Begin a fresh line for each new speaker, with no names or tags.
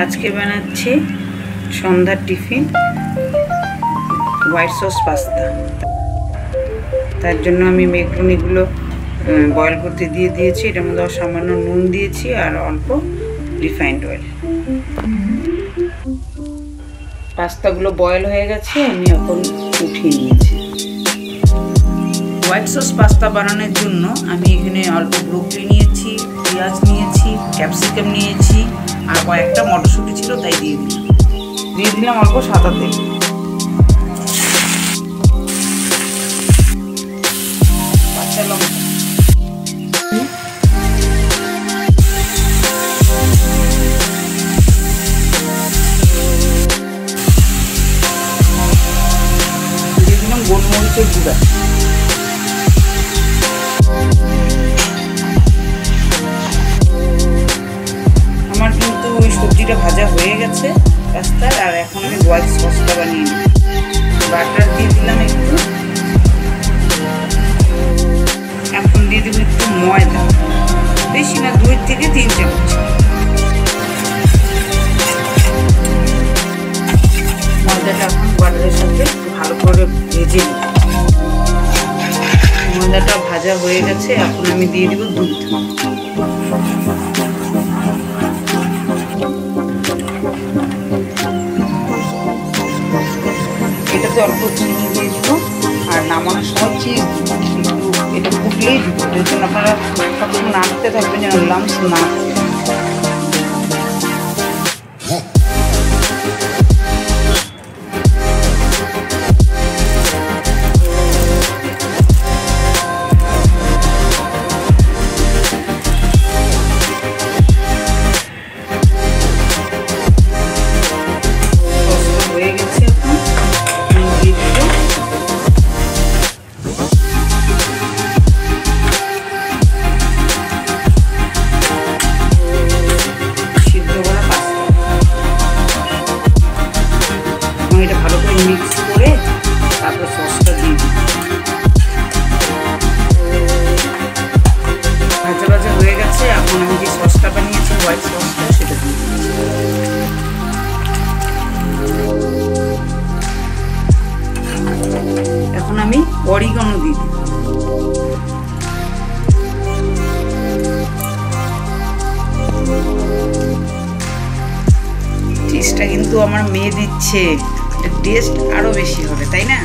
আজকে বানাচ্ছি সন্ধ্যার টিফিন হোয়াইট সস পাস্তা। তার জন্য আমি ম্যাকারনিগুলো বয়েল করতে দিয়ে দিয়েছি। এটার মধ্যে সামান্য নুন দিয়েছি আর অল্প রিফাইন্ড অয়েল। পাস্তাগুলো বয়েল হয়ে গেছে, আমি এখন উঠিয়ে নিয়েছি। হোয়াইট সস পাস্তা বানানোর জন্য আমি এখানে অল্প ব্রোকলি নিয়েছি, পেঁয়াজ নিয়েছি, ক্যাপসিকাম নিয়েছি আর কয়েকটা মটরশুঁটি ছিল, তাই দিয়ে দিলাম অল্প সাদা তেল। কাঁচা লঙ্কা, দিয়ে দিলাম গোলমরিচের গুঁড়া। আমার কিন্তু ওই সবজিটা ভাজা হয়ে গেছে পাস্তার, আর এখন আমি হোয়াইট সসটা বানিয়ে নিই। বাটার দিয়ে দিলাম একটু, এখন দিয়ে দেবো একটু ময়দা, বেশি না 2 থেকে 3 চামচ। ময়দাটা এখন বাটারের সাথে ভালো করে ভেজে নিই। ময়দাটা ভাজা হয়ে গেছে, এখন আমি দিয়ে দেবো দুধ। এটাতে অল্প চিনি দিয়ে দিব, আর নামানোর সময় চিজ এটা ফুটলেই দিব। এর জন্য আপনারা সবসময় নাড়তে থাকবেন যেন লাম্পস না থাকে। এটা ভালো করে মিক্স করে তারপর সসটা দিয়ে দিই। ভাজা ভাজা হয়ে গেছে, এখন আমি যে সসটা বানিয়েছি হোয়াইট সসটা সেটা দিয়ে দিচ্ছি। এখন আমি অরিগানো দিয়ে দিই। চিজটা কিন্তু আমার মেয়ে দিচ্ছে, টেস্ট আরো বেশি হবে, তাই না?